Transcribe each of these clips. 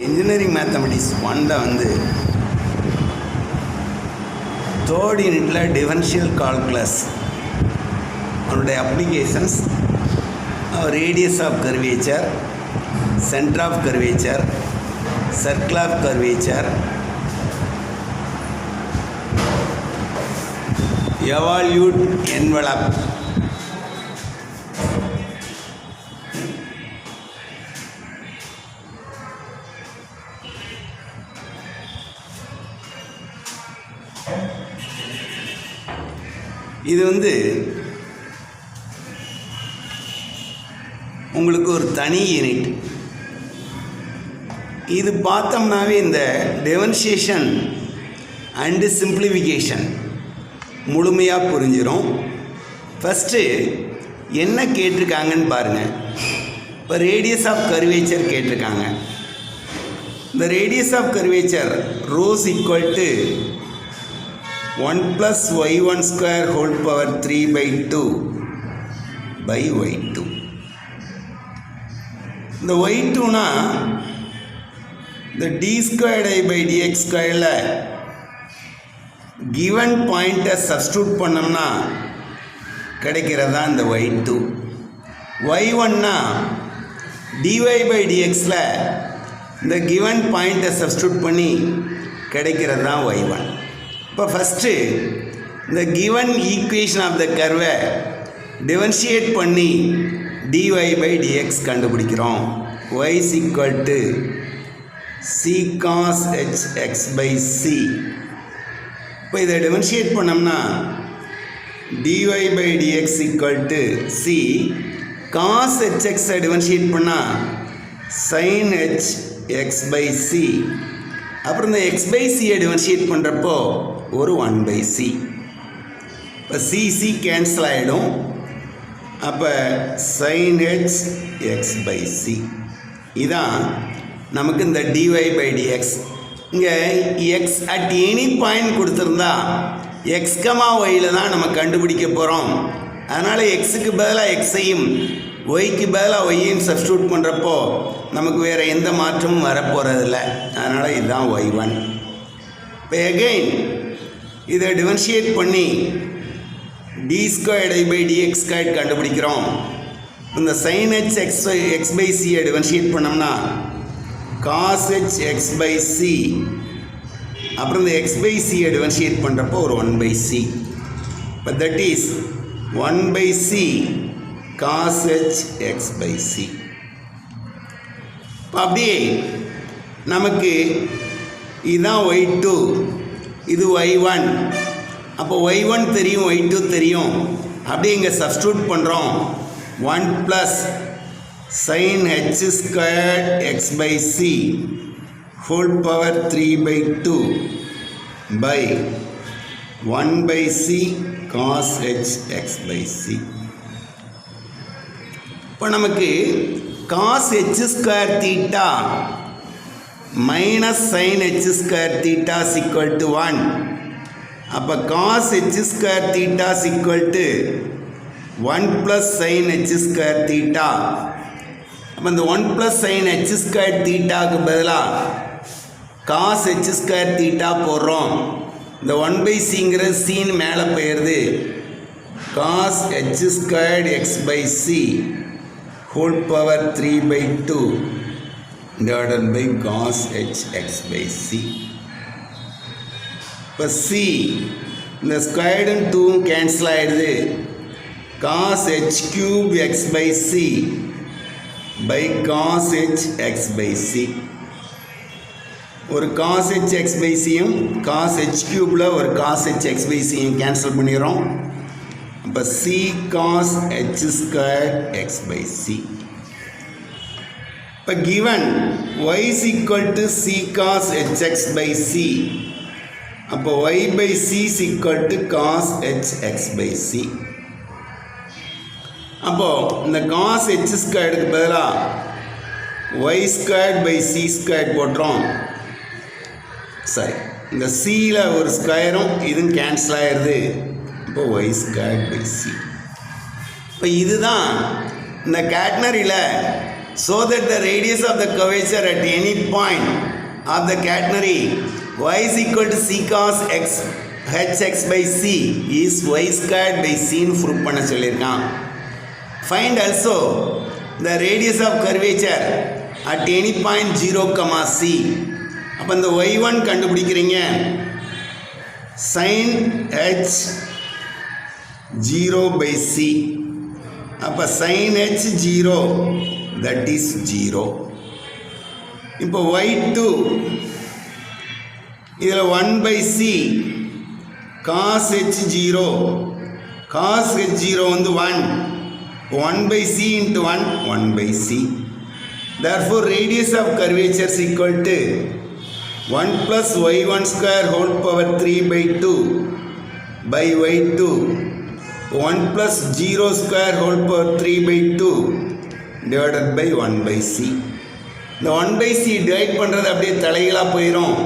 Engineering mathematics 1ல் வந்து third யூனிட்டில் டிஃபரன்ஷியல் கால்குலஸ் அவனுடைய applications, radius of curvature, centre of curvature, circle of curvature, evolute envelope, இது வந்து உங்களுக்கு ஒரு தனி யூனிட். இது பார்த்தோம்னாவே இந்த டெவன்சியேஷன் அண்டு சிம்பிளிஃபிகேஷன் முழுமையாக புரிஞ்சிடும். ஃபஸ்ட்டு என்ன கேட்டிருக்காங்கன்னு பாருங்கள். இப்போ ரேடியஸ் ஆஃப் கர்வேச்சர் கேட்டிருக்காங்க. இந்த ரேடியஸ் ஆஃப் கர்வேச்சர் ரோஸ் equal to 1 + y1 square whole power 3/2 by y2. இந்த y2னா இந்த d squared I by dx squareல given பாயிண்ட்டை சப்ஸ்டியூட் பண்ணோம்னா கிடைக்கிறதா இந்த y2. y1னா dy by dxல இந்த given பாயிண்ட்டை சப்ஸ்டியூட் பண்ணி கிடைக்கிறது தான் y1. இப்போ ஃபஸ்ட்டு இந்த கிவன் ஈக்குவேஷன் ஆஃப் த கர்வை டிஃபரன்ஷியேட் பண்ணி dy by dx கண்டுபிடிக்கிறோம். y is equal to c cos hx by c. இப்போ இதை டிஃபரன்ஷியேட் பண்ணோம்னா dy by dx equal to c cos hx differentiate பண்ணால் sin hx by c. அப்புறம் இந்த x by c differentiate பண்ணுறப்போ ஒரு 1/c. இப்போ c கேன்சல் ஆகிடும். அப்போ sin h x by c இதான் நமக்கு இந்த dy by dx. இங்கே x at எனி பாயிண்ட் கொடுத்துருந்தா x, yயில் தான் நம்ம கண்டுபிடிக்க போகிறோம். அதனால் எக்ஸுக்கு பதிலாக எக்ஸையும் ஒய்க்கு பதிலாக ஒய்யையும் சப்ஸ்டியூட் பண்ணுறப்போ நமக்கு வேறு எந்த மாற்றமும் வரப்போகிறதில்ல. அதனால் இதுதான் y1. இப்போ எகெயின் இதை டிஃபரன்ஷியேட் பண்ணி d squared I by dx squared கண்டுபிடிக்கிறோம். இந்த sin h x by c differentiate பண்ணோம்னா cos h x by c. அப்புறம் இந்த x by c டிஃபரன்ஷியேட் பண்ணுறப்போ ஒரு 1/c. இப்போ that is 1/c cos h x by c. இப்போ அப்படியே நமக்கு இதுதான் y2, இது y1. அப்போ y1 தெரியும், y2 தெரியும். அப்படியே இங்கே சப்ஸ்டியூட் பண்ணுறோம். 1 + sin h squared x by c whole power 3/2 by 1/c cos h x by c. இப்போ நமக்கு cos h square theta minus sin h square theta is equal to 1. அப்போ cos h square theta is equal to 1 + sin h square theta. அப்போ இந்த 1 + sin h square thetaக்கு பதிலாக cos h square theta போடுறோம். இந்த 1/cங்கிற scene மேலே போயிடுது. cos h squared x by c whole power 3/2 divided by cos h x by c. இப்போ c இந்த ஸ்கொயர்டும் 2ம் கேன்சல் ஆகிடுது. cos h cube x by c by cos h x by c. ஒரு cos h x by cயும் cos h cubeல ஒரு cos h x by cயும் cancel பண்ணிடுறோம். இப்போ c cos h squared x by c. இப்போ given y is equal to c cos hx by c. அப்போ y by c is equal to cos hx by c. அப்போது இந்த cos h ஸ்கொயர்டுக்கு பதிலாக y squared by c squared போட்டுறோம். சரி, இந்த cயில் ஒரு ஸ்கொயரும் இதுவும் கேன்சல் ஆகிடுது. இப்போ y squared by c. இப்போ இதுதான் இந்த கேட்னரியில் so that the radius of the curvature at any point of the catenary y is equal to c cos x hx by c is y squared by c ன்னு prove பண்ண சொல்லியிருக்கான். Find also the radius of curvature at any point 0, c. அப்போ இந்த y1 கண்டுபிடிக்கிறீங்க. sin h 0 by c. அப்போ sin h 0 that is 0. இப்போ y2 இதில் 1 by c cos h 0 cos h 0 வந்து 1 by c into 1 by c. Therefore radius of curvature is equal to 1 plus y1 square whole power 3 by 2 by y2 1 plus 0 square whole power 3 by 2 divided by 1 by c. இந்த 1 by c divide பண்ணுறது அப்படியே தலைகளாக போயிடும்.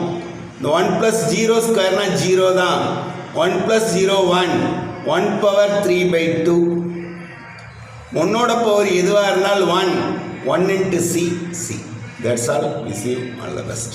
இந்த 1 plus 0 ஸ்கொயர்னா 0 தான். 1 plus 0 1 power 3 by 2. ஒன்னோட power எதுவாக இருந்தால் 1 into c. That's all. We see all the best.